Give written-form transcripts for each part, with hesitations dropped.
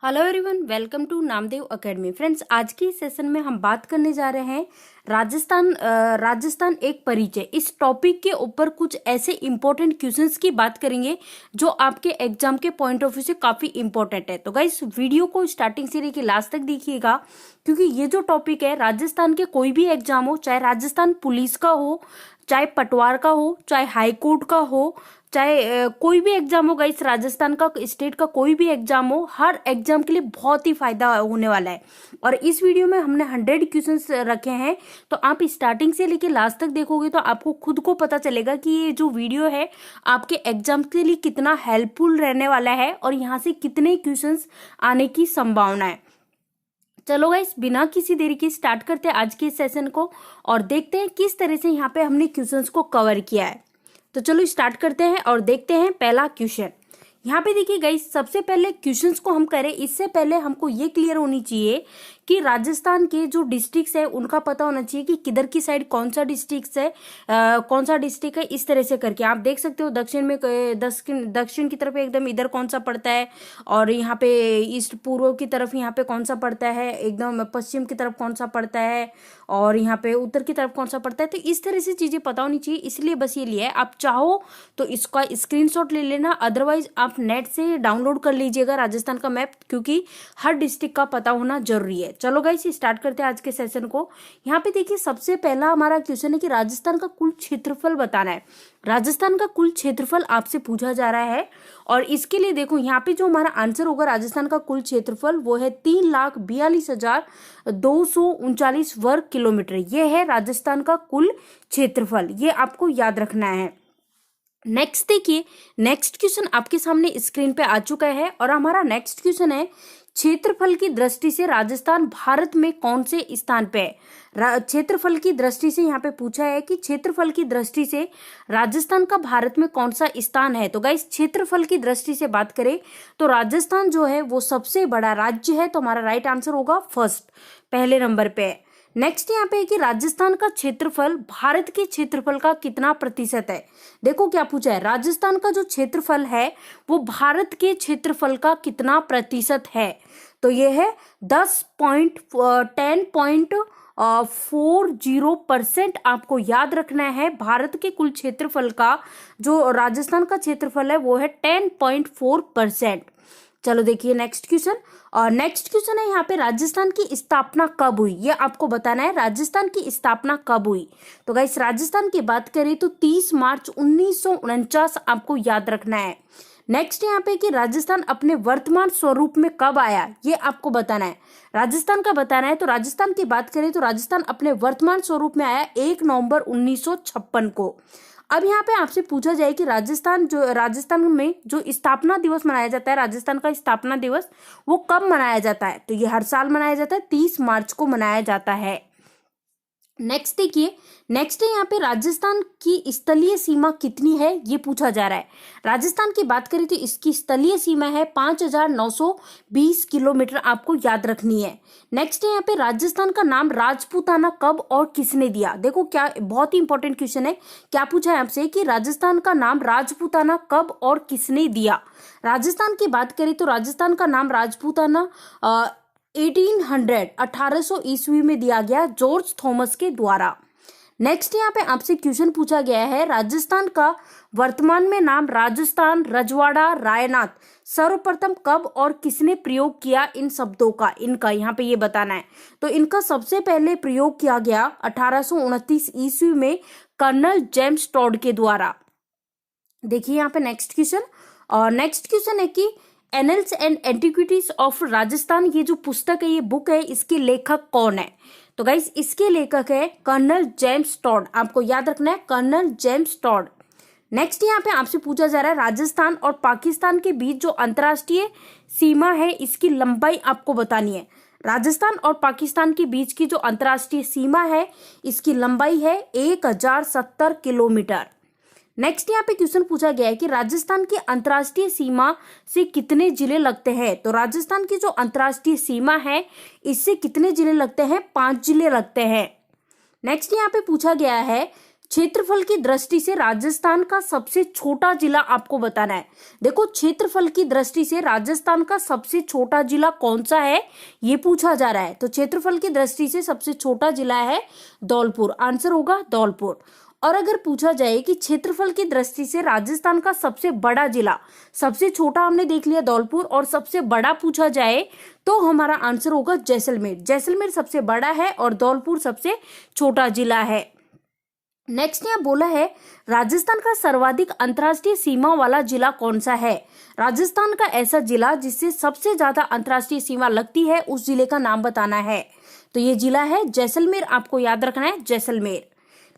Hello everyone, welcome to Namdev academy. Friends, आज के session में हम बात करने जा रहे हैं राजस्थान एक परिचय। इस टॉपिक के ऊपर कुछ ऐसे इंपॉर्टेंट क्वेश्चंस की बात करेंगे जो आपके एग्जाम के पॉइंट ऑफ व्यू से काफी इंपॉर्टेंट है। तो गाइस, वीडियो को स्टार्टिंग से लेकर लास्ट तक देखिएगा, क्योंकि ये जो टॉपिक है राजस्थान के कोई भी एग्जाम हो, चाहे राजस्थान पुलिस का हो, चाहे पटवार का हो, चाहे हाई कोर्ट का हो, चाहे कोई भी एग्जाम होगा, इस राजस्थान का स्टेट का कोई भी एग्जाम हो, हर एग्जाम के लिए बहुत ही फायदा होने वाला है। और इस वीडियो में हमने 100 क्वेश्चंस रखे हैं, तो आप स्टार्टिंग से लेके लास्ट तक देखोगे तो आपको खुद को पता चलेगा कि ये जो वीडियो है आपके एग्जाम के लिए कितना हेल्पफुल रहने वाला है और यहाँ से कितने क्वेश्चंस आने की संभावना है। चलो गाइस, बिना किसी देरी के स्टार्ट करते हैं आज के सेशन को और देखते हैं किस तरह से यहाँ पे हमने क्वेश्चंस को कवर किया है। तो चलो स्टार्ट करते हैं और देखते हैं पहला क्वेश्चन। यहाँ पे देखिए गाइस, सबसे पहले क्वेश्चंस को हम करें इससे पहले हमको ये क्लियर होनी चाहिए कि राजस्थान के जो डिस्ट्रिक्ट्स है उनका पता होना चाहिए कि किधर की साइड कौन सा डिस्ट्रिक्ट है, कौन सा डिस्ट्रिक्ट है। इस तरह से करके आप देख सकते हो, दक्षिण में दक्षिण की तरफ एकदम इधर कौन सा पड़ता है, और यहाँ पे ईस्ट पूर्व की तरफ यहाँ पे कौन सा पड़ता है, एकदम पश्चिम की तरफ कौन सा पड़ता है, और यहाँ पे उत्तर की तरफ कौन सा पड़ता है। तो इस तरह से चीजें पता होनी चाहिए, इसलिए बस ये लिया है। आप चाहो तो इसका स्क्रीनशॉट ले लेना, अदरवाइज आप नेट से डाउनलोड कर लीजिएगा राजस्थान का मैप, क्योंकि हर डिस्ट्रिक्ट का पता होना जरूरी है। चलो गाइस, स्टार्ट करते हैं आज के सेशन को। यहाँ पे देखिए, सबसे पहला हमारा क्वेश्चन है कि राजस्थान का कुल क्षेत्रफल बताना है। राजस्थान का कुल क्षेत्रफल आपसे पूछा जा रहा है, और इसके लिए देखो यहाँ पे जो हमारा आंसर होगा राजस्थान का कुल क्षेत्रफल वो है 3,42,239 वर्ग किलोमीटर। ये है राजस्थान का कुल क्षेत्रफल, ये आपको याद रखना है। नेक्स्ट देखिए, नेक्स्ट क्वेश्चन आपके सामने स्क्रीन पे आ चुका है, और हमारा नेक्स्ट क्वेश्चन है क्षेत्रफल की दृष्टि से राजस्थान भारत में कौन से स्थान पे है। क्षेत्रफल की दृष्टि से यहाँ पे पूछा है कि क्षेत्रफल की दृष्टि से राजस्थान का भारत में कौन सा स्थान है। तो गाइस, क्षेत्रफल की दृष्टि से बात करें तो राजस्थान जो है वो सबसे बड़ा राज्य है, तो हमारा राइट आंसर होगा फर्स्ट, पहले नंबर पे है। नेक्स्ट यहाँ पे है कि राजस्थान का क्षेत्रफल भारत के क्षेत्रफल का कितना प्रतिशत है। देखो क्या पूछा है, राजस्थान का जो क्षेत्रफल है वो भारत के क्षेत्रफल का कितना प्रतिशत है। तो ये है 10.40% आपको याद रखना है। भारत के कुल क्षेत्रफल का जो राजस्थान का क्षेत्रफल है वो है 10.4%। चलो देखिए नेक्स्ट क्वेश्चन, और नेक्स्ट क्वेश्चन है यहाँ पे राजस्थान की स्थापना कब हुई, ये आपको बताना है राजस्थान की स्थापना कब हुई। तो गाइस, राजस्थान की बात करें तो 30 मार्च 1949 आपको याद रखना है। नेक्स्ट यहाँ पे कि राजस्थान अपने वर्तमान स्वरूप में कब आया, ये आपको बताना है, राजस्थान का बताना है। तो राजस्थान की बात करें तो राजस्थान अपने वर्तमान स्वरूप में आया 1 नवंबर 1956 को। अब यहाँ पे आपसे पूछा जाए कि राजस्थान में जो स्थापना दिवस मनाया जाता है, राजस्थान का स्थापना दिवस, वो कब मनाया जाता है। तो ये हर साल मनाया जाता है, 30 मार्च को मनाया जाता है। नेक्स्ट देखिए, नेक्स्ट है यहाँ पे राजस्थान की स्थलीय सीमा कितनी है, ये पूछा जा रहा है। राजस्थान की बात करें तो इसकी स्थलीय सीमा है 5,920 किलोमीटर, आपको याद रखनी है। नेक्स्ट है यहाँ पे राजस्थान का नाम राजपूताना कब और किसने दिया। देखो क्या बहुत ही इंपॉर्टेंट क्वेश्चन है, क्या पूछा है आपसे कि राजस्थान का नाम राजपूताना कब और किसने दिया। राजस्थान की बात करें तो राजस्थान का नाम राजपूताना 1800 ईस्वी में दिया गया जॉर्ज थॉमस के द्वारा। नेक्स्ट यहाँ पे आपसे क्वेश्चन पूछा गया है, राजस्थान का वर्तमान में नाम राजस्थान, रजवाड़ा, रायनाथ सर्वप्रथम कब और किसने प्रयोग किया इन शब्दों का, इनका यहाँ पे ये बताना है। तो इनका सबसे पहले प्रयोग किया गया 1829 ईस्वी में कर्नल जेम्स टॉड के द्वारा। देखिए यहाँ पे नेक्स्ट क्वेश्चन, और नेक्स्ट क्वेश्चन है कि annuls and antiquities of Rajasthan, ये जो पुस्तक है, ये बुक है, इसके लेखक कौन है। तो गाइस, इसके लेखक है कर्नल जेम्स टॉड, आपको याद रखना है कर्नल जेम्स टॉड। नेक्स्ट यहाँ पे आपसे पूछा जा रहा है राजस्थान और पाकिस्तान के बीच जो अंतरराष्ट्रीय सीमा है इसकी लंबाई आपको बतानी है। राजस्थान और पाकिस्तान के बीच की जो अंतरराष्ट्रीय सीमा है इसकी लंबाई है 1070 किलोमीटर। नेक्स्ट यहाँ पे क्वेश्चन पूछा गया है कि राजस्थान की अंतरराष्ट्रीय सीमा से कितने जिले लगते हैं। तो राजस्थान की जो अंतरराष्ट्रीय सीमा है इससे कितने जिले लगते हैं, 5 जिले लगते हैं। नेक्स्ट यहाँ पे पूछा गया है क्षेत्रफल की दृष्टि से राजस्थान का सबसे छोटा जिला आपको बताना है। देखो क्षेत्रफल की दृष्टि से राजस्थान का सबसे छोटा जिला कौन सा है ये पूछा जा रहा है। तो क्षेत्रफल की दृष्टि से सबसे छोटा जिला है धौलपुर, आंसर होगा धौलपुर। और अगर पूछा जाए कि क्षेत्रफल की दृष्टि से राजस्थान का सबसे बड़ा जिला, सबसे छोटा हमने देख लिया धौलपुर और सबसे बड़ा पूछा जाए तो हमारा आंसर होगा जैसलमेर। जैसलमेर सबसे बड़ा है और धौलपुर सबसे छोटा जिला है। नेक्स्ट यहाँ बोला है राजस्थान का सर्वाधिक अंतर्राष्ट्रीय सीमा वाला जिला कौन सा है। राजस्थान का ऐसा जिला जिससे सबसे ज्यादा अंतर्राष्ट्रीय सीमा लगती है उस जिले का नाम बताना है। तो ये जिला है जैसलमेर, आपको याद रखना है जैसलमेर।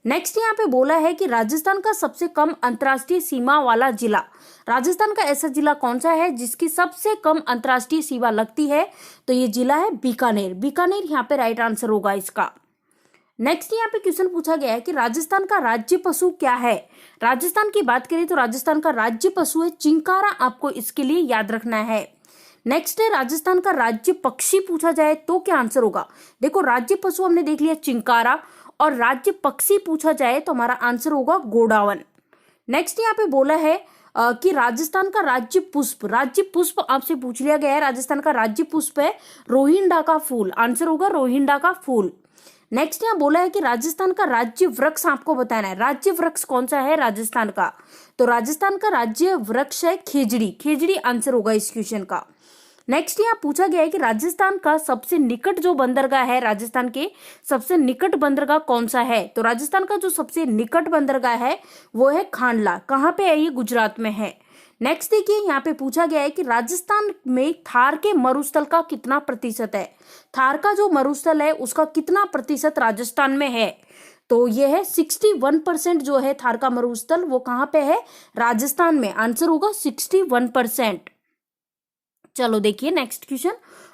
नेक्स्ट यहाँ पे बोला है कि राजस्थान का सबसे कम अंतर्राष्ट्रीय सीमा वाला जिला, राजस्थान का ऐसा जिला कौन सा है जिसकी सबसे कम अंतर्राष्ट्रीय सीमा लगती है। तो ये जिला है बीकानेर। बीकानेर यहाँ पे राइट आंसर होगा इसका। नेक्स्ट यहाँ पे क्वेश्चन पूछा गया है कि राजस्थान का राज्य पशु क्या है। राजस्थान की बात करें तो राजस्थान का राज्य पशु है चिंकारा, आपको इसके लिए याद रखना है। नेक्स्ट है राजस्थान का राज्य पक्षी पूछा जाए तो क्या आंसर होगा। देखो राज्य पशु हमने देख लिया चिंकारा और राज्य पक्षी पूछा जाए तो हमारा आंसर होगा गोडावन। नेक्स्ट यहाँ पे बोला है कि राजस्थान का राज्य पुष्प, राज्य पुष्प आपसे पूछ लिया गया है। राजस्थान का राज्य पुष्प है रोहिंडा का फूल, आंसर होगा रोहिंडा का फूल। नेक्स्ट यहाँ बोला है कि राजस्थान का राज्य वृक्ष आपको बताना है। राज्य वृक्ष कौन सा है राजस्थान का। तो राजस्थान का राज्य वृक्ष है खेजड़ी। खेजड़ी आंसर होगा इस क्वेश्चन का। नेक्स्ट यहाँ पूछा गया है कि राजस्थान का सबसे निकट जो बंदरगाह है, राजस्थान के सबसे निकट बंदरगाह कौन सा है। तो राजस्थान का जो सबसे निकट बंदरगाह है वो है खांडला। कहाँ पे है ये, गुजरात में है। नेक्स्ट देखिए यहाँ पे पूछा गया है कि राजस्थान में थार के मरुस्थल का कितना प्रतिशत है। थार का जो मरुस्थल है उसका कितना प्रतिशत राजस्थान में है। तो ये है 61% जो है थार का मरुस्थल वो कहाँ पे है, राजस्थान में, आंसर होगा 61%। चलो देखिए नेक्स्ट क्वेश्चन।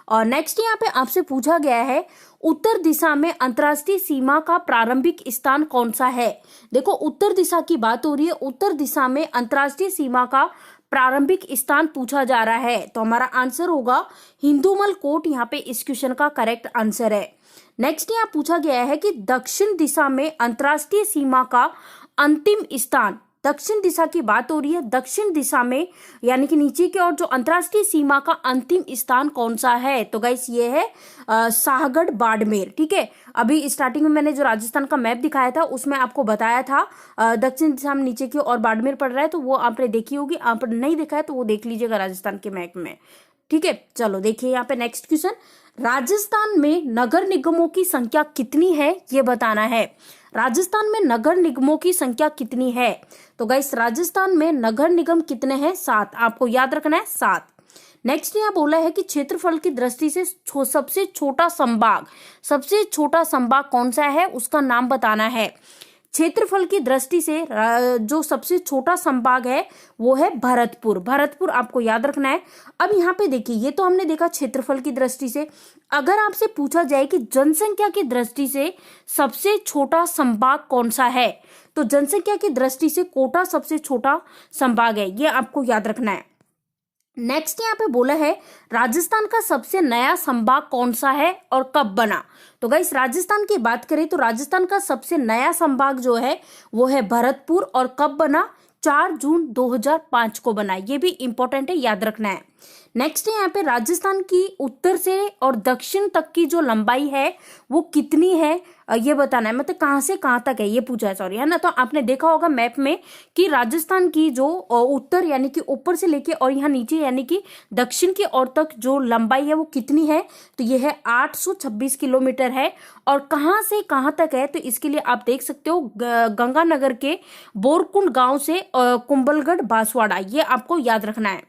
और नेक्स्ट यहाँ पे आपसे पूछा गया है उत्तर दिशा में अंतर्राष्ट्रीय सीमा का प्रारंभिक स्थान कौन सा है। देखो उत्तर दिशा की बात हो रही है, उत्तर दिशा में अंतर्राष्ट्रीय सीमा का प्रारंभिक स्थान पूछा जा रहा है तो हमारा आंसर होगा हिंदुमल कोट, यहाँ पे इस क्वेश्चन का करेक्ट आंसर है। नेक्स्ट यहाँ पूछा गया है कि दक्षिण दिशा में अंतर्राष्ट्रीय सीमा का अंतिम स्थान, दक्षिण दिशा की बात हो रही है, दक्षिण दिशा में यानी कि नीचे की ओर जो अंतर्राष्ट्रीय सीमा का अंतिम स्थान कौन सा है। तो गाइस ये है शाहगढ़ बाड़मेर। ठीक है, अभी स्टार्टिंग में मैंने जो राजस्थान का मैप दिखाया था उसमें आपको बताया था दक्षिण दिशा में नीचे की ओर बाड़मेर पड़ रहा है, तो वो आपने देखी होगी। आप नहीं देखा है तो वो देख लीजिएगा राजस्थान के मैप में। ठीक है, चलो देखिए यहाँ पे नेक्स्ट क्वेश्चन। राजस्थान में नगर निगमों की संख्या कितनी है ये बताना है। राजस्थान में नगर निगमों की संख्या कितनी है। तो गाइस राजस्थान में नगर निगम कितने हैं, 7, आपको याद रखना है 7। नेक्स्ट यहाँ बोला है कि क्षेत्रफल की दृष्टि से सबसे छोटा संभाग, सबसे छोटा संभाग कौन सा है उसका नाम बताना है। क्षेत्रफल की दृष्टि से जो सबसे छोटा संभाग है वो है भरतपुर। भरतपुर आपको याद रखना है। अब यहाँ पे देखिए ये तो हमने देखा क्षेत्रफल की दृष्टि से। अगर आपसे पूछा जाए कि जनसंख्या की दृष्टि से सबसे छोटा संभाग कौन सा है, तो जनसंख्या की दृष्टि से कोटा सबसे छोटा संभाग है, ये आपको याद रखना है। नेक्स्ट यहाँ पे बोला है राजस्थान का सबसे नया संभाग कौन सा है और कब बना। तो गाइस राजस्थान की बात करें तो राजस्थान का सबसे नया संभाग जो है वो है भरतपुर, और कब बना, 4 जून 2005 को बना। ये भी इंपॉर्टेंट है, याद रखना है। नेक्स्ट यहाँ पे राजस्थान की उत्तर से और दक्षिण तक की जो लंबाई है वो कितनी है ये बताना है, मतलब कहाँ से कहाँ तक है ये पूछा है, सॉरी, है ना। तो आपने देखा होगा मैप में कि राजस्थान की जो उत्तर यानी कि ऊपर से लेके और यहाँ नीचे यानी कि दक्षिण की ओर तक जो लंबाई है वो कितनी है, तो ये है 826 किलोमीटर है। और कहाँ से कहाँ तक है तो इसके लिए आप देख सकते हो गंगानगर के बोरकुंड गांव से कुंभलगढ़ बांसवाड़ा, ये आपको याद रखना है।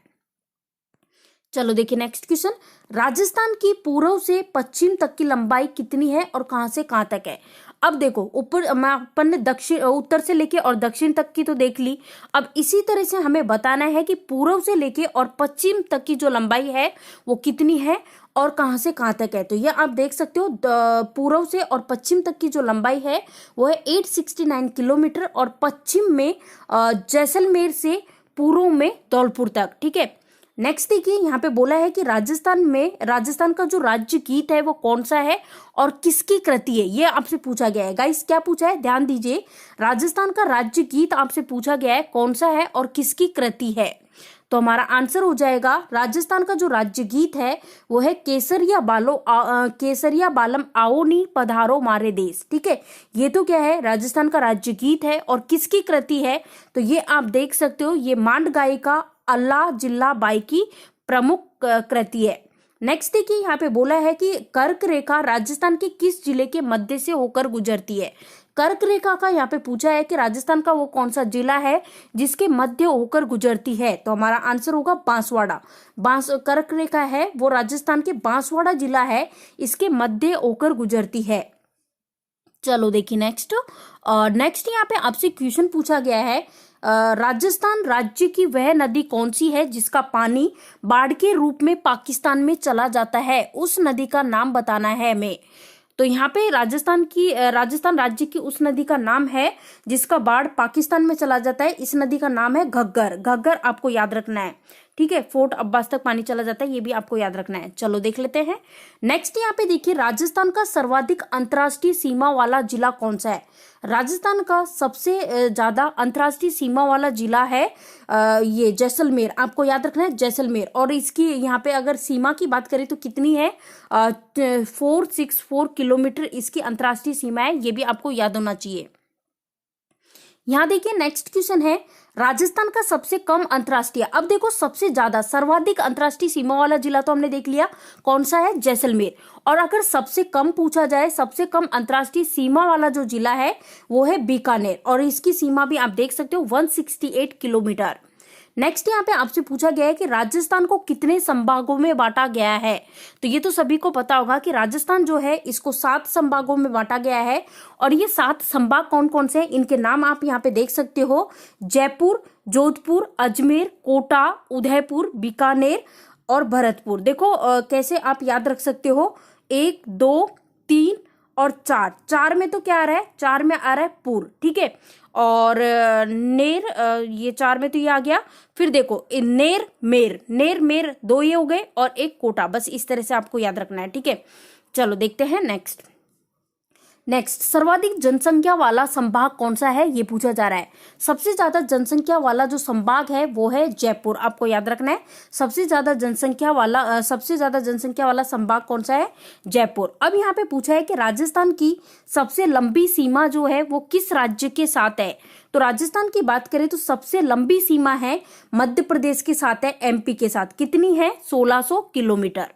चलो देखिए नेक्स्ट क्वेश्चन। राजस्थान की पूर्व से पश्चिम तक की लंबाई कितनी है और कहां से कहां तक है। अब देखो ऊपर अपन ने दक्षिण उत्तर से लेके और दक्षिण तक की तो देख ली। अब इसी तरह से हमें बताना है कि पूर्व से लेके और पश्चिम तक की जो लंबाई है वो कितनी है और कहां से कहां तक है। तो ये आप देख सकते हो पूर्व से और पश्चिम तक की जो लंबाई है वो है 869 किलोमीटर, और पश्चिम में जैसलमेर से पूर्व में धौलपुर तक। ठीक है, नेक्स्ट देखिए यहाँ पे बोला है कि राजस्थान का जो राज्य गीत है वो कौन सा है और किसकी कृति है, ये आपसे पूछा गया है। गाइस क्या पूछा है, ध्यान दीजिए, राजस्थान का राज्य गीत आपसे पूछा गया है कौन सा है और किसकी कृति है। तो हमारा आंसर हो जाएगा, राजस्थान का जो राज्य गीत है वो है केसरिया बालम आओ नी पधारो मारे देश। ठीक है, ये तो क्या है, राजस्थान का राज्य गीत है और किसकी कृति है, तो ये आप देख सकते हो, ये मांड गायिका अल्लाह जिल्ला बाई की प्रमुख कृति है। नेक्स्ट देखिए यहाँ पे बोला है कि कर्क रेखा राजस्थान के किस जिले के मध्य से होकर गुजरती है। कर्क रेखा का यहाँ पे पूछा है कि राजस्थान का वो कौन सा जिला है जिसके मध्य होकर गुजरती है, तो हमारा आंसर होगा बांसवाड़ा। कर्क रेखा है वो राजस्थान के बांसवाड़ा जिला है, इसके मध्य होकर गुजरती है। चलो देखिए नेक्स्ट यहाँ पे आपसे क्वेश्चन पूछा गया है, राजस्थान राज्य की वह नदी कौन सी है जिसका पानी बाढ़ के रूप में पाकिस्तान में चला जाता है, उस नदी का नाम बताना है हमें। तो यहाँ पे राजस्थान राज्य की उस नदी का नाम है जिसका बाढ़ पाकिस्तान में चला जाता है, इस नदी का नाम है घग्गर आपको याद रखना है। ठीक है, फोर्ट अब्बास तक पानी चला जाता है, ये भी आपको याद रखना है। चलो देख लेते हैं नेक्स्ट यहाँ पे देखिए, राजस्थान का सर्वाधिक अंतर्राष्ट्रीय सीमा वाला जिला कौन सा है। राजस्थान का सबसे ज्यादा अंतर्राष्ट्रीय सीमा वाला जिला है ये जैसलमेर, आपको याद रखना है जैसलमेर। और इसकी यहाँ पे अगर सीमा की बात करें तो कितनी है, 464 किलोमीटर इसकी अंतर्राष्ट्रीय सीमा है, ये भी आपको याद होना चाहिए। यहाँ देखिए नेक्स्ट क्वेश्चन है, राजस्थान का सबसे कम अंतर्राष्ट्रीय, अब देखो सबसे ज्यादा सर्वाधिक अंतर्राष्ट्रीय सीमा वाला जिला तो हमने देख लिया कौन सा है, जैसलमेर। और अगर सबसे कम पूछा जाए, सबसे कम अंतर्राष्ट्रीय सीमा वाला जो जिला है वो है बीकानेर, और इसकी सीमा भी आप देख सकते हो 168 किलोमीटर। नेक्स्ट यहाँ पे आपसे पूछा गया है कि राजस्थान को कितने संभागों में बांटा गया है, तो ये तो सभी को पता होगा कि राजस्थान जो है इसको 7 संभागों में बांटा गया है। और ये 7 संभाग कौन कौन से हैं, इनके नाम आप यहाँ पे देख सकते हो, जयपुर, जोधपुर, अजमेर, कोटा, उदयपुर, बीकानेर और भरतपुर। देखो कैसे आप याद रख सकते हो, 1, 2, 3 और 4 में तो क्या आ रहा है, 4 में आ रहा है पुर। ठीक है, और ये 4 में तो ये आ गया। फिर देखो नेर मेर 2 ये हो गए और 1 कोटा, बस इस तरह से आपको याद रखना है। ठीक है, चलो देखते हैं नेक्स्ट सर्वाधिक जनसंख्या वाला संभाग कौन सा है, ये पूछा जा रहा है। सबसे ज्यादा जनसंख्या वाला जो संभाग है वो है जयपुर, आपको याद रखना है। सबसे ज्यादा जनसंख्या वाला संभाग कौन सा है, जयपुर। अब यहाँ पे पूछा है कि राजस्थान की सबसे लंबी सीमा जो है वो किस राज्य के साथ है, तो राजस्थान की बात करें तो सबसे लंबी सीमा है मध्य प्रदेश के साथ है, एमपी के साथ। कितनी है, 1600 किलोमीटर।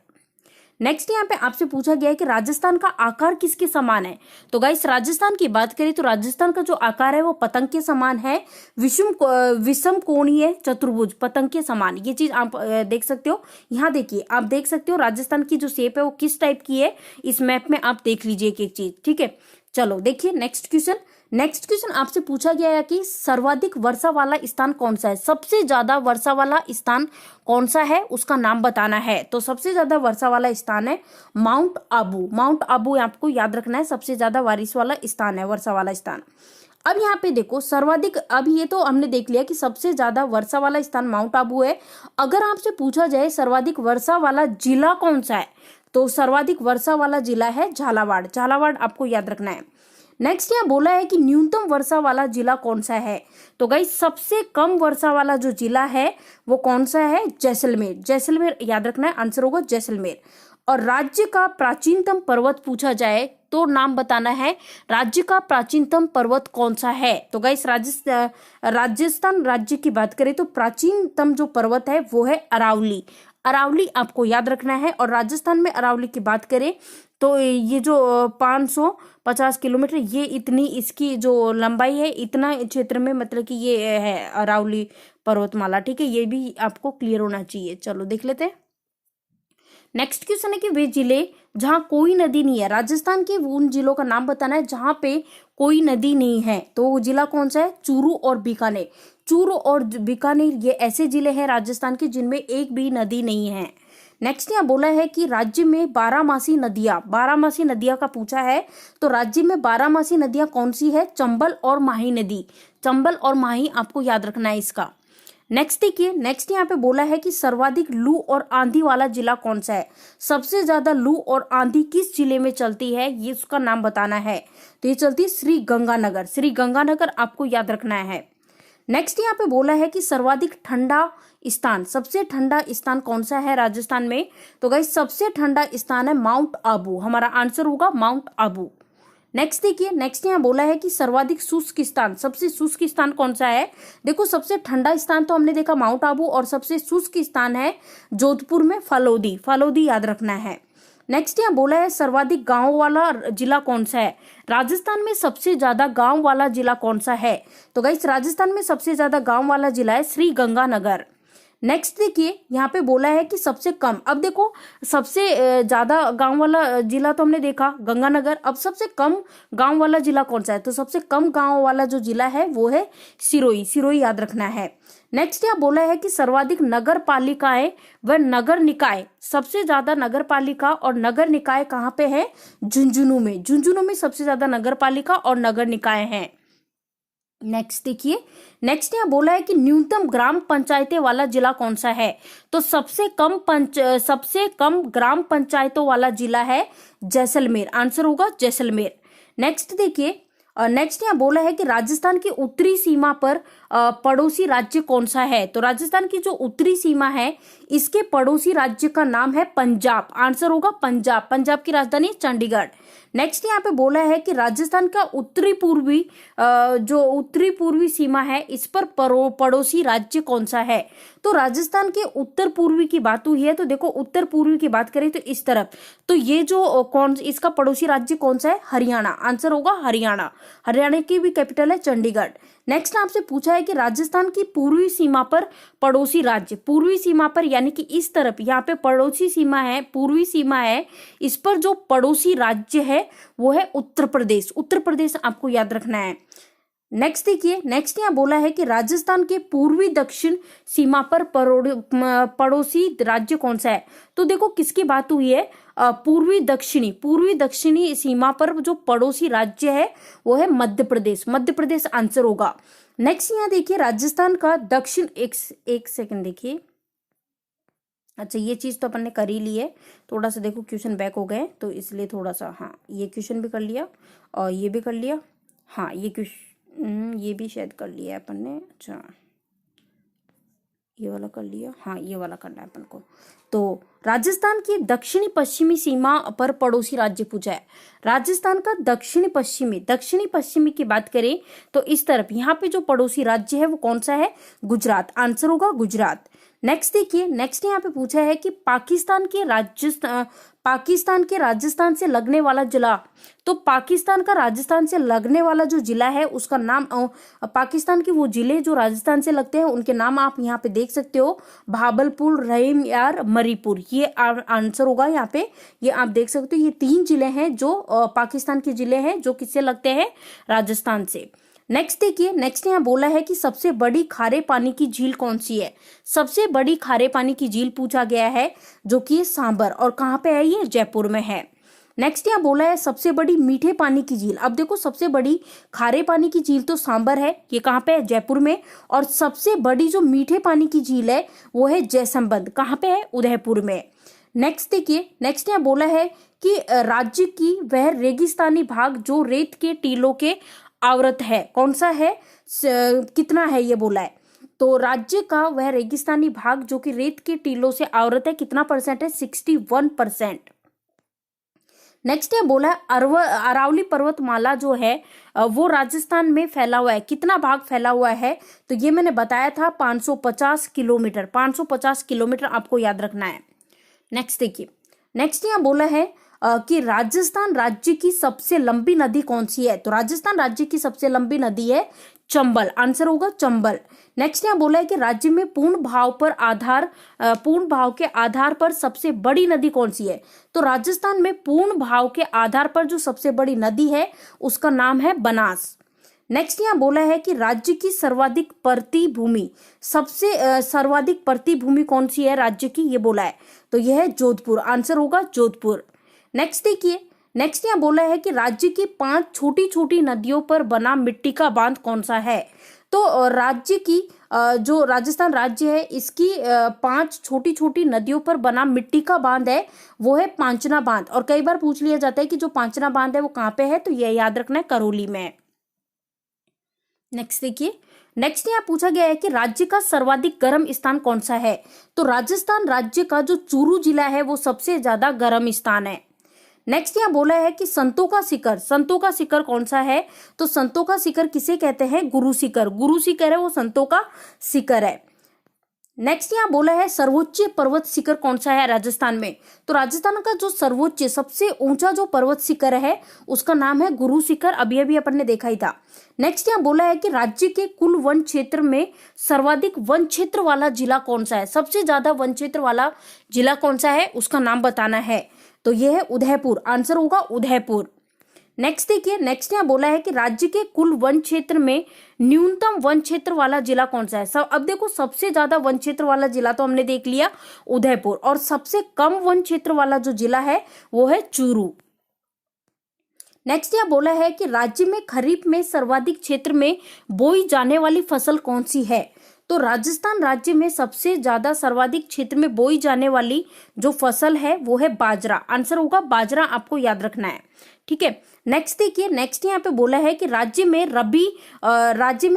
नेक्स्ट यहाँ पे आपसे पूछा गया है कि राजस्थान का आकार किसके समान है, तो गाइस राजस्थान की बात करें तो राजस्थान का जो आकार है वो पतंग के समान है, विषम कोणीय चतुर्भुज पतंग के समान। ये चीज आप देख सकते हो। यहाँ देखिए आप देख सकते हो राजस्थान की जो शेप है वो किस टाइप की है, इस मैप में आप देख लीजिए एक एक चीज। ठीक है, चलो देखिए नेक्स्ट क्वेश्चन आपसे पूछा गया है कि सर्वाधिक वर्षा वाला स्थान कौन सा है, सबसे ज्यादा वर्षा वाला स्थान कौन सा है उसका नाम बताना है। तो सबसे ज्यादा वर्षा वाला स्थान है माउंट आबू आपको याद रखना है, सबसे ज्यादा बारिश वाला स्थान है, वर्षा वाला स्थान। अब यहाँ पे देखो सर्वाधिक, अब ये तो हमने देख लिया कि सबसे ज्यादा वर्षा वाला स्थान माउंट आबू है। अगर आपसे पूछा जाए सर्वाधिक वर्षा वाला जिला कौन सा है, तो सर्वाधिक वर्षा वाला जिला है झालावाड़ आपको याद रखना है। नेक्स्ट यहाँ बोला है कि न्यूनतम वर्षा वाला जिला कौन सा है, तो गाइस सबसे कम वर्षा वाला जो जिला है वो कौन सा है, जैसलमेर याद रखना है, आंसर होगा जैसलमेर। और राज्य का प्राचीनतम पर्वत पूछा जाए तो नाम बताना है, राज्य का प्राचीनतम पर्वत कौन सा है। तो गाइस राजस्थान राज्य की बात करें तो प्राचीनतम जो पर्वत है वो है अरावली आपको याद रखना है। और राजस्थान में अरावली की बात करें तो ये जो 550 किलोमीटर, ये इतनी इसकी जो लंबाई है, इतना क्षेत्र में मतलब कि ये है अरावली पर्वतमाला। ठीक है, ये भी आपको क्लियर होना चाहिए। चलो देख लेते हैं नेक्स्ट क्वेश्चन है कि वे जिले जहां कोई नदी नहीं है, राजस्थान के उन जिलों का नाम बताना है जहां पे कोई नदी नहीं है। तो वो जिला कौन सा है, चूरू और बीकानेर ये ऐसे जिले हैं राजस्थान के जिनमें एक भी नदी नहीं है। नेक्स्ट यहाँ बोला है कि राज्य में बारहमासी नदियां का पूछा है, तो राज्य में बारहमासी नदियां कौन सी है, चंबल और माही नदी। चंबल और माही आपको याद रखना है इसका। नेक्स्ट देखिए, नेक्स्ट यहाँ पे बोला है कि सर्वाधिक लू और आंधी वाला जिला कौन सा है। सबसे ज्यादा लू और आंधी किस जिले में चलती है, ये उसका नाम बताना है। तो ये चलती है श्री गंगानगर। श्री गंगानगर आपको याद रखना है। नेक्स्ट यहाँ पे बोला है कि सर्वाधिक ठंडा स्थान, सबसे ठंडा स्थान कौन सा है राजस्थान में। तो गाइस सबसे ठंडा स्थान है माउंट आबू। हमारा आंसर होगा माउंट आबू। नेक्स्ट देखिए, नेक्स्ट यहाँ बोला है कि सर्वाधिक शुष्क स्थान, सबसे शुष्क स्थान कौन सा है। देखो सबसे ठंडा स्थान तो हमने देखा माउंट आबू, और सबसे शुष्क स्थान है जोधपुर में फलोदी। फलोदी याद रखना है। नेक्स्ट यहाँ बोला है सर्वाधिक गांव वाला जिला कौन सा है। राजस्थान में सबसे ज्यादा गांव वाला जिला कौन सा है। तो गाइस राजस्थान में सबसे ज्यादा गांव वाला जिला है श्री गंगानगर। नेक्स्ट देखिए, यहाँ पे बोला है कि सबसे कम, अब देखो सबसे ज्यादा गांव वाला जिला तो हमने देखा गंगानगर, अब सबसे कम गांव वाला जिला कौन सा है। तो सबसे कम गांव वाला जो जिला है वो है सिरोही। सिरोही याद रखना है। नेक्स्ट यहाँ बोला है कि सर्वाधिक नगर पालिकाएं व नगर निकाय, सबसे ज्यादा नगर पालिका और नगर निकाय कहाँ पे है, झुंझुनू में। झुंझुनू में सबसे ज्यादा नगर पालिका और नगर निकाय हैं। नेक्स्ट देखिए, नेक्स्ट यहाँ बोला है कि न्यूनतम ग्राम पंचायतें वाला जिला कौन सा है। तो सबसे कम ग्राम पंचायतों वाला जिला है जैसलमेर। आंसर होगा जैसलमेर। नेक्स्ट देखिए, नेक्स्ट यहाँ बोला है कि राजस्थान की उत्तरी सीमा पर पड़ोसी राज्य कौन सा है। तो राजस्थान की जो उत्तरी सीमा है इसके पड़ोसी राज्य का नाम है पंजाब। आंसर होगा पंजाब। पंजाब की राजधानी चंडीगढ़। नेक्स्ट यहाँ पे बोला है कि राजस्थान का उत्तरी पूर्वी सीमा है इस पर पड़ोसी राज्य कौन सा है। तो राजस्थान के उत्तर पूर्वी की बात हुई है, तो देखो उत्तर पूर्वी की बात करें तो इस तरफ, तो ये जो इसका पड़ोसी राज्य कौन सा है, हरियाणा। आंसर होगा हरियाणा। हरियाणा की भी कैपिटल है चंडीगढ़। नेक्स्ट आपसे पूछा है कि राजस्थान की पूर्वी सीमा पर पड़ोसी राज्य, पूर्वी सीमा पर यानी कि इस तरफ यहाँ पे पड़ोसी सीमा है, पूर्वी सीमा है, इस पर जो पड़ोसी राज्य है वो है उत्तर प्रदेश। उत्तर प्रदेश आपको याद रखना है। नेक्स्ट देखिए, नेक्स्ट यहाँ बोला है कि राजस्थान के पूर्वी दक्षिण सीमा पर पड़ोसी राज्य कौन सा है। तो देखो किसकी बात हुई है, पूर्वी दक्षिणी सीमा पर जो पड़ोसी राज्य है वो है मध्य प्रदेश। मध्य प्रदेश आंसर होगा। नेक्स्ट यहाँ देखिए, राजस्थान का दक्षिण, एक सेकंड देखिए, अच्छा ये चीज तो अपन ने कर ही ली है, थोड़ा सा देखो क्वेश्चन बैक हो गए तो इसलिए थोड़ा सा, हाँ ये क्वेश्चन भी कर लिया और ये भी कर लिया, हाँ ये क्वेश्चन ये भी शायद कर लिया है अपन ने। अच्छा ये वाला कर लिया, हाँ ये वाला करना है अपन को। तो राजस्थान की दक्षिणी पश्चिमी सीमा पर पड़ोसी राज्य पूछा है। राजस्थान का दक्षिणी पश्चिमी की बात करें तो इस तरफ यहाँ पे जो पड़ोसी राज्य है वो कौन सा है, गुजरात। आंसर होगा गुजरात। नेक्स्ट देखिए, नेक्स्ट यहाँ पे पूछा है कि पाकिस्तान के राजस्थान से लगने वाला जिला। तो पाकिस्तान का राजस्थान से लगने वाला जो जिला है उसका नाम, पाकिस्तान के वो जिले जो राजस्थान से लगते हैं उनके नाम आप यहाँ पे देख सकते हो, भावलपुर, रहीम यार, मरीपुर। ये आंसर होगा यहाँ पे, ये आप देख सकते हो। ये 3 जिले हैं जो पाकिस्तान के जिले हैं जो किससे लगते हैं, राजस्थान से। नेक्स्ट देखिए, नेक्स्ट यहाँ बोला है कि सबसे बड़ी खारे पानी की झील कौन सी है। सबसे बड़ी खारे पानी की झील पूछा गया है जो कि सांबर, और कहाँ पे है ये, जयपुर में है। नेक्स्ट यहाँ बोला है सबसे बड़ी मीठे पानी की झील। अब देखो सबसे बड़ी खारे पानी की झील तो सांबर है, ये कहाँ पे है, जयपुर में। और सबसे बड़ी जो मीठे पानी की झील है वो है जयसंबंद, कहाँ पे है, उदयपुर में। नेक्स्ट देखिए, नेक्स्ट यहाँ बोला है कि राज्य की वह रेगिस्तानी भाग जो रेत के टीलों के आवृत है, कौन सा है, कितना है ये बोला है। तो राज्य का वह रेगिस्तानी भाग जो कि रेत के टीलों से आवृत है, कितना परसेंट है, 61%। नेक्स्ट ये बोला है अरावली पर्वतमाला जो है वो राजस्थान में फैला हुआ है, कितना भाग फैला हुआ है। तो ये मैंने बताया था 550 किलोमीटर, 550 किलोमीटर आपको याद रखना है। नेक्स्ट देखिए, नेक्स्ट यहाँ बोला है कि राजस्थान राज्य की सबसे लंबी नदी कौन सी है। तो राजस्थान राज्य की सबसे लंबी नदी है चंबल। आंसर होगा चंबल। नेक्स्ट यहाँ बोला है कि राज्य में पूर्ण भाव के आधार पर सबसे बड़ी नदी कौन सी है। तो राजस्थान में पूर्ण भाव के आधार पर जो सबसे बड़ी नदी है उसका नाम है बनास। नेक्स्ट यहाँ बोला है कि राज्य की सर्वाधिक परती भूमि, सर्वाधिक परती भूमि कौन सी है राज्य की, ये बोला है। तो यह है जोधपुर। आंसर होगा जोधपुर। नेक्स्ट देखिए, नेक्स्ट यहाँ बोला है कि राज्य की 5 छोटी छोटी नदियों पर बना मिट्टी का बांध कौन सा है। तो राज्य की जो राजस्थान राज्य है इसकी 5 छोटी छोटी नदियों पर बना मिट्टी का बांध है वो है पांचना बांध। और कई बार पूछ लिया जाता है कि जो पांचना बांध है वो कहाँ पे है, तो ये याद रखना है करौली में है। नेक्स्ट देखिए, नेक्स्ट यहाँ पूछा गया है कि राज्य का सर्वाधिक गर्म स्थान कौन सा है। तो राजस्थान राज्य का जो चूरू जिला है वो सबसे ज्यादा गर्म स्थान है। नेक्स्ट यहाँ बोला है कि संतों का शिखर कौन सा है। तो संतों का शिखर किसे कहते हैं, गुरु शिखर है वो संतों का शिखर है। नेक्स्ट यहाँ बोला है सर्वोच्च पर्वत शिखर कौन सा है राजस्थान में। तो राजस्थान का जो सर्वोच्च सबसे ऊंचा जो पर्वत शिखर है उसका नाम है गुरु शिखर, अभी अभी अपन ने देखा ही था। नेक्स्ट यहाँ बोला है कि राज्य के कुल वन क्षेत्र में सर्वाधिक वन क्षेत्र वाला जिला कौन सा है, सबसे ज्यादा वन क्षेत्र वाला जिला कौन सा है उसका नाम बताना है। तो यह है उदयपुर, आंसर होगा उदयपुर। नेक्स्ट देखिए, नेक्स्ट यहाँ बोला है कि राज्य के कुल वन क्षेत्र में न्यूनतम वन क्षेत्र वाला जिला कौन सा है। अब देखो सबसे ज्यादा वन क्षेत्र वाला जिला तो हमने देख लिया उदयपुर, और सबसे कम वन क्षेत्र वाला जो जिला है वो है चूरू। नेक्स्ट यहाँ बोला है कि राज्य में खरीफ में सर्वाधिक क्षेत्र में बोई जाने वाली फसल कौन सी है। तो राजस्थान राज्य में सबसे ज्यादा सर्वाधिक क्षेत्र में बोई जाने वाली जो फसल है वो है बाजरा, आंसर होगा बाजरा, आपको याद रखना है, ठीक है। नेक्स्ट देखिए, नेक्स्ट यहाँ पे बोला है कि राज्य में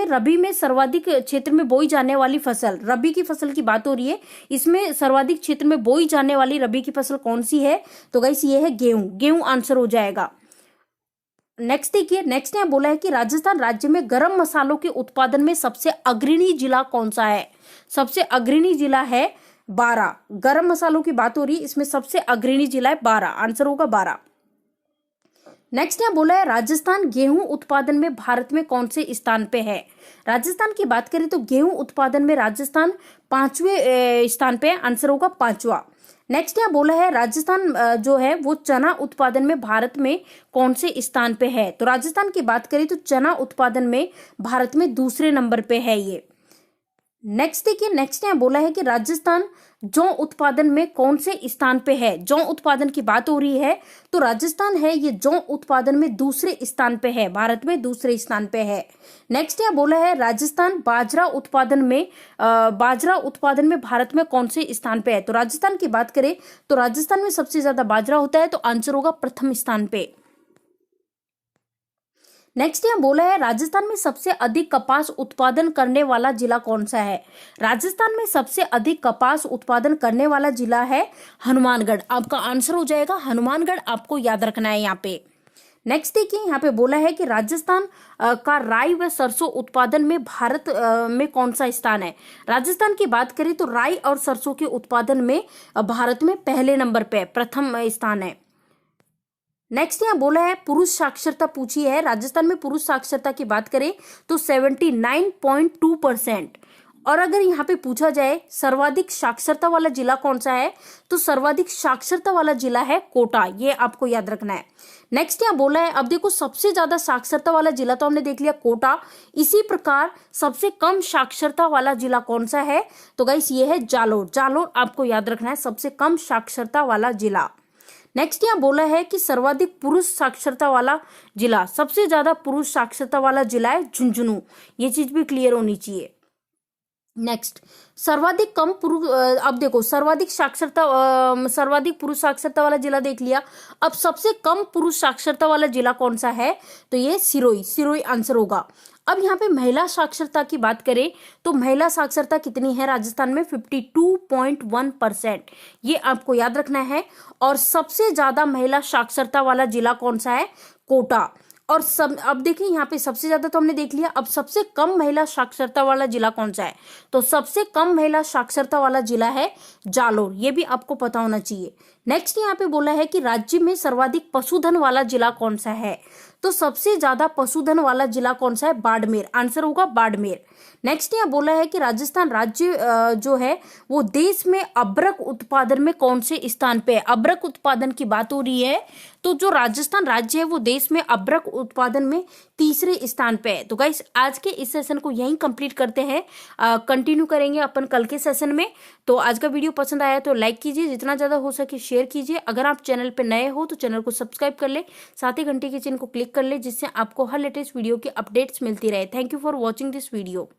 रबी में सर्वाधिक क्षेत्र में बोई जाने वाली फसल, रबी की फसल की बात हो रही है, इसमें सर्वाधिक क्षेत्र में बोई जाने वाली रबी की फसल कौन सी है। तो गाइस ये है गेहूं आंसर हो जाएगा। नेक्स्ट देखिए, नेक्स्ट यहाँ बोला है कि राजस्थान राज्य में गरम मसालों के उत्पादन में सबसे अग्रणी जिला कौन सा है। सबसे अग्रणी जिला है बारा, गरम मसालों की बात हो रही है, इसमें सबसे अग्रणी जिला है बारा, आंसर होगा बारा। नेक्स्ट यहाँ बोला है राजस्थान गेहूं उत्पादन में भारत में कौन से स्थान पे है। राजस्थान की बात करें तो गेहूं उत्पादन में राजस्थान 5वें स्थान पे है, आंसर होगा 5वां। नेक्स्ट यहाँ बोला है राजस्थान जो है वो चना उत्पादन में भारत में कौन से स्थान पे है। तो राजस्थान की बात करें तो चना उत्पादन में भारत में दूसरे नंबर पे है ये। नेक्स्ट देखिए, नेक्स्ट यहाँ बोला है कि राजस्थान जौ उत्पादन में कौन से स्थान पे है। जौ उत्पादन की बात हो रही है तो राजस्थान है ये जौ उत्पादन में दूसरे स्थान पे है, भारत में दूसरे स्थान पे है। नेक्स्ट यहाँ बोला है राजस्थान बाजरा उत्पादन में भारत में कौन से स्थान पे है। तो राजस्थान की बात करें तो राजस्थान में सबसे ज्यादा बाजरा होता है, तो आंसर होगा प्रथम स्थान पे। नेक्स्ट यहाँ बोला है राजस्थान में सबसे अधिक कपास उत्पादन करने वाला जिला कौन सा है। राजस्थान में सबसे अधिक कपास उत्पादन करने वाला जिला है हनुमानगढ़, आपका आंसर हो जाएगा हनुमानगढ़, आपको याद रखना है यहाँ पे। नेक्स्ट देखिए, यहाँ पे बोला है कि राजस्थान का राई व सरसों उत्पादन में भारत में कौन सा स्थान है। राजस्थान की बात करें तो राई और सरसों के उत्पादन में भारत में पहले नंबर पे प्रथम स्थान है। नेक्स्ट यहाँ बोला है पुरुष साक्षरता पूछी है। राजस्थान में पुरुष साक्षरता की बात करें तो 79.2%। और अगर यहाँ पे पूछा जाए सर्वाधिक साक्षरता वाला जिला कौन सा है, तो सर्वाधिक साक्षरता वाला जिला है कोटा, ये आपको याद रखना है। नेक्स्ट यहाँ बोला है, अब देखो सबसे ज्यादा साक्षरता वाला जिला तो हमने देख लिया कोटा, इसी प्रकार सबसे कम साक्षरता वाला जिला कौन सा है, तो गाइस ये है जालोर। जालोर आपको याद रखना है सबसे कम साक्षरता वाला जिला। नेक्स्ट यहाँ बोला है कि सर्वाधिक पुरुष साक्षरता वाला जिला, सबसे ज्यादा पुरुष साक्षरता वाला जिला है झुंझुनू, ये चीज भी क्लियर होनी चाहिए। नेक्स्ट सर्वाधिक कम पुरुष, अब देखो सर्वाधिक पुरुष साक्षरता वाला जिला देख लिया, अब सबसे कम पुरुष साक्षरता वाला जिला कौन सा है, तो ये सिरोही आंसर होगा। अब यहाँ पे महिला साक्षरता की बात करें तो महिला साक्षरता कितनी है राजस्थान में, 52.1%, ये आपको याद रखना है। और सबसे ज्यादा महिला साक्षरता वाला जिला कौन सा है, कोटा। और अब देखिए यहाँ पे सबसे ज्यादा तो हमने देख लिया, अब सबसे कम महिला साक्षरता वाला जिला कौन सा है, तो सबसे कम महिला साक्षरता वाला जिला है जालोर, ये भी आपको पता होना चाहिए। नेक्स्ट यहाँ पे बोला है कि राज्य में सर्वाधिक पशुधन वाला जिला कौन सा है, तो सबसे ज्यादा पशुधन वाला जिला कौन सा है, बाड़मेर, आंसर होगा बाड़मेर। नेक्स्ट यहाँ बोला है कि राजस्थान राज्य जो है वो देश में अब्रक उत्पादन में कौन से स्थान पे है। अब्रक उत्पादन की बात हो रही है तो जो राजस्थान राज्य है वो देश में अब्रक उत्पादन में तीसरे स्थान पे है। तो गाइस आज के इस सेशन को यहीं कंप्लीट करते हैं, कंटिन्यू करेंगे अपन कल के सेशन में। तो आज का वीडियो पसंद आया तो लाइक कीजिए, जितना ज्यादा हो सके शेयर कीजिए। अगर आप चैनल पे नए हो तो चैनल को सब्सक्राइब कर ले, साथ ही घंटी के चिन्ह को क्लिक कर ले, जिससे आपको हर लेटेस्ट वीडियो की अपडेट्स मिलती रहे। Thank you for watching this video.